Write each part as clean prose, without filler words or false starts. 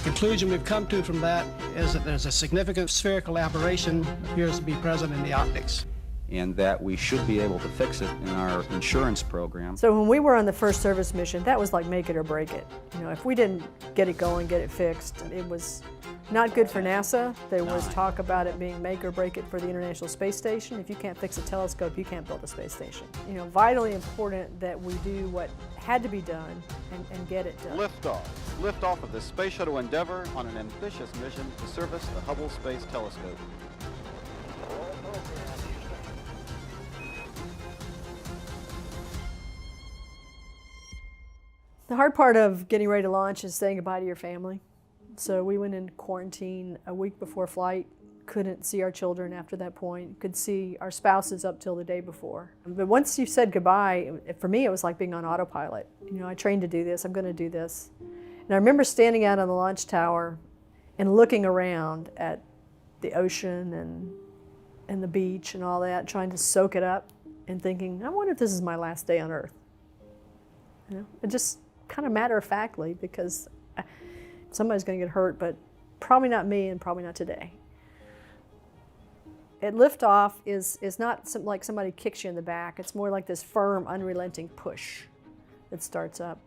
conclusion we've come to from that is that there's a significant spherical aberration that appears to be present in the optics. And that we should be able to fix it in our insurance program. So when we were on the first service mission, that was like make it or break it. You know, if we didn't get it going, get it fixed, it was not good for NASA. There was talk about it being make or break it for the International Space Station. If you can't fix a telescope, you can't build a space station. You know, vitally important that we do what had to be done and get it done. Liftoff of the Space Shuttle Endeavour on an ambitious mission to service the Hubble Space Telescope. The hard part of getting ready to launch is saying goodbye to your family. So we went in quarantine a week before flight, couldn't see our children after that point, could see our spouses up till the day before. But once you said goodbye, for me it was like being on autopilot. You know, I trained to do this, I'm going to do this. And I remember standing out on the launch tower and looking around at the ocean and the beach and all that, trying to soak it up and thinking, I wonder if this is my last day on Earth. You know, it just kind of matter-of-factly, because somebody's going to get hurt, but probably not me and probably not today. At liftoff is not like somebody kicks you in the back. It's more like this firm, unrelenting push that starts up.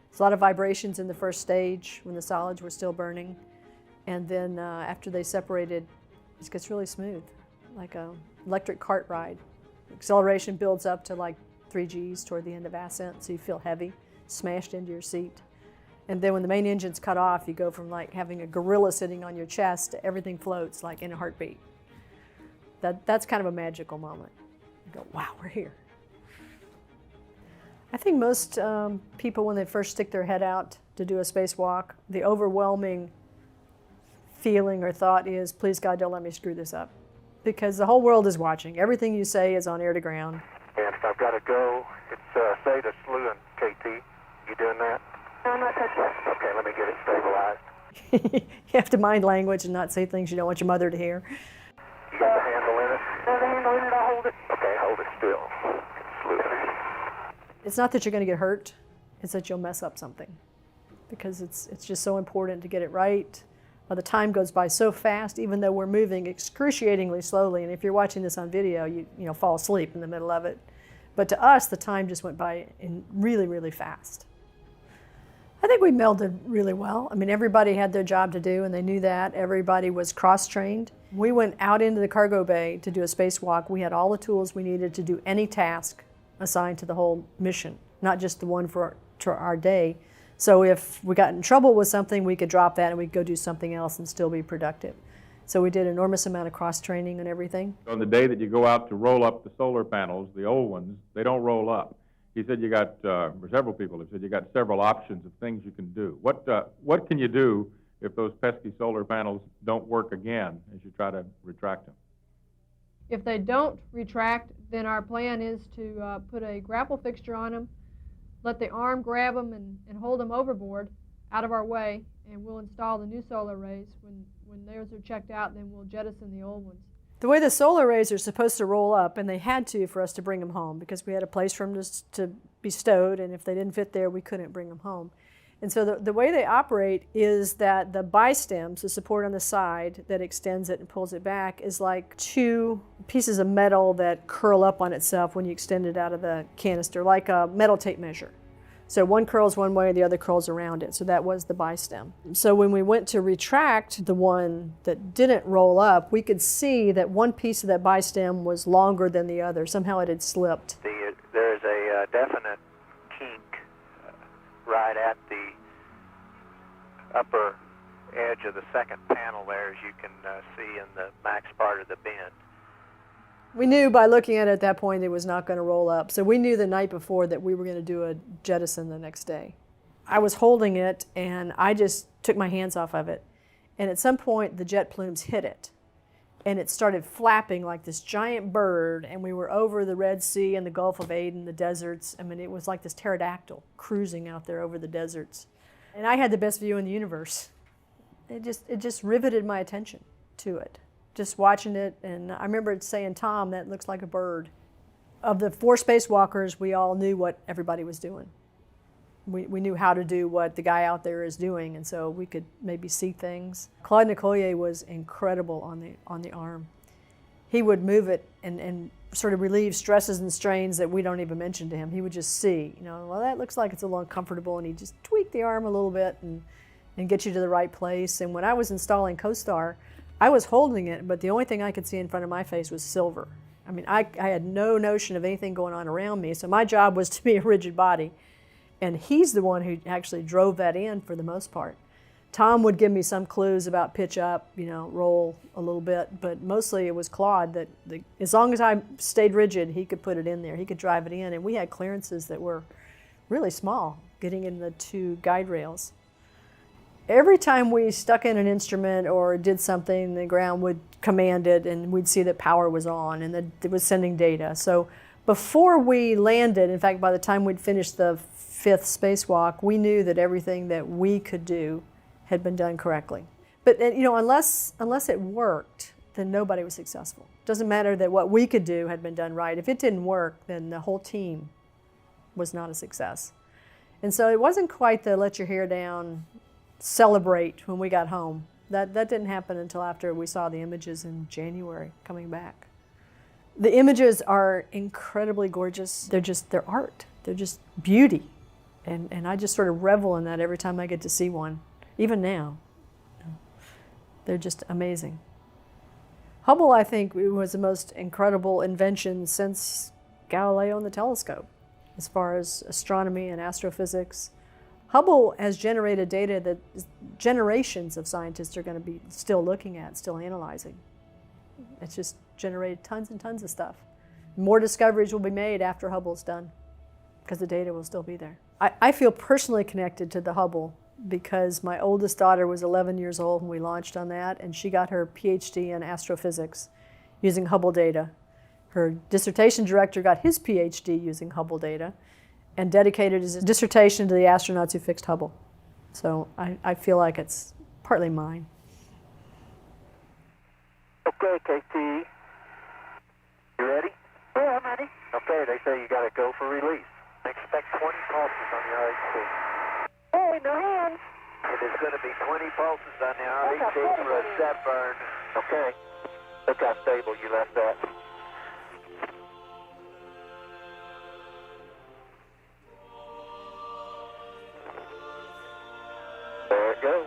There's a lot of vibrations in the first stage when the solids were still burning. And then after they separated, it gets really smooth, like an electric cart ride. Acceleration builds up to like 3 Gs toward the end of ascent, so you feel heavy, smashed into your seat. And then when the main engine's cut off, you go from like having a gorilla sitting on your chest to everything floats like in a heartbeat. That's kind of a magical moment. You go, wow, we're here. I think most people, when they first stick their head out to do a spacewalk, the overwhelming feeling or thought is, please God, don't let me screw this up. Because the whole world is watching. Everything you say is on air to ground. And if I've got to go, it's say to SLU and KT. You doing that? No, I'm not touching it. Okay, let me get it stabilized. You have to mind language and not say things you don't want your mother to hear. You got the handle in it? No, the handle in it, I'll hold it. Okay, hold it still. SLU. It's not that you're going to get hurt, it's that you'll mess up something. Because it's just so important to get it right. The time goes by so fast, even though we're moving excruciatingly slowly. And if you're watching this on video, you fall asleep in the middle of it. But to us, the time just went by in really, really fast. I think we melded really well. I mean, everybody had their job to do, and they knew that. Everybody was cross-trained. We went out into the cargo bay to do a spacewalk. We had all the tools we needed to do any task assigned to the whole mission, not just the one for our day. So if we got in trouble with something, we could drop that and we'd go do something else and still be productive. So we did an enormous amount of cross-training and everything. On the day that you go out to roll up the solar panels, the old ones, they don't roll up. He said you got, or several people have said you got several options of things you can do. What can you do if those pesky solar panels don't work again as you try to retract them? If they don't retract, then our plan is to put a grapple fixture on them, let the arm grab them and hold them overboard out of our way, and we'll install the new solar arrays. When those are checked out, then we'll jettison the old ones. The way the solar arrays are supposed to roll up, and they had to for us to bring them home because we had a place for them to be stowed, and if they didn't fit there, we couldn't bring them home. And so the way they operate is that the bi-stems, the support on the side that extends it and pulls it back, is like 2 pieces of metal that curl up on itself when you extend it out of the canister, like a metal tape measure. So one curls one way, the other curls around it. So that was the bi-stem. So when we went to retract the one that didn't roll up, we could see that one piece of that bi-stem was longer than the other. Somehow it had slipped. There's a definite kink right at the upper edge of the second panel there, as you can see in the max part of the bend. We knew by looking at it at that point it was not going to roll up. So we knew the night before that we were going to do a jettison the next day. I was holding it and I just took my hands off of it. And at some point the jet plumes hit it. And it started flapping like this giant bird, and we were over the Red Sea and the Gulf of Aden, the deserts. I mean, it was like this pterodactyl cruising out there over the deserts. And I had the best view in the universe. It just riveted my attention to it. Just watching it, and I remember saying, Tom, that looks like a bird. Of the 4 spacewalkers, we all knew what everybody was doing. We knew how to do what the guy out there is doing, and so we could maybe see things. Claude Nicollier was incredible on the arm. He would move it and sort of relieve stresses and strains that we don't even mention to him. He would just see, well, that looks like it's a little uncomfortable, and he'd just tweak the arm a little bit and get you to the right place. And when I was installing CoStar, I was holding it, but the only thing I could see in front of my face was silver. I mean, I had no notion of anything going on around me, so my job was to be a rigid body. And he's the one who actually drove that in for the most part. Tom would give me some clues about pitch up, roll a little bit, but mostly it was Claude that, as long as I stayed rigid, he could put it in there. He could drive it in, and we had clearances that were really small, getting in the 2 guide rails. Every time we stuck in an instrument or did something, the ground would command it, and we'd see that power was on and that it was sending data. So before we landed, in fact, by the time we'd finished the 5th spacewalk, we knew that everything that we could do had been done correctly. But unless it worked, then nobody was successful. It doesn't matter that what we could do had been done right. If it didn't work, then the whole team was not a success. And so it wasn't quite the let your hair down, celebrate when we got home. That didn't happen until after we saw the images in January coming back. The images are incredibly gorgeous. They're art. They're just beauty. And I just sort of revel in that every time I get to see one. Even now, they're just amazing. Hubble, I think, was the most incredible invention since Galileo and the telescope, as far as astronomy and astrophysics. Hubble has generated data that generations of scientists are going to be still looking at, still analyzing. It's just generated tons and tons of stuff. More discoveries will be made after Hubble's done, because the data will still be there. I feel personally connected to the Hubble because my oldest daughter was 11 years old when we launched on that, and she got her PhD in astrophysics using Hubble data. Her dissertation director got his PhD using Hubble data and dedicated his dissertation to the astronauts who fixed Hubble. So I feel like it's partly mine. Okay, KT. You ready? Yeah, I'm ready. Okay, they say you got to go for release. Expect 20 pulses on the RHD. Hey, no hands. It is going to be 20 pulses on the RHD for a set burn. Okay. Look how stable you left that. There it goes.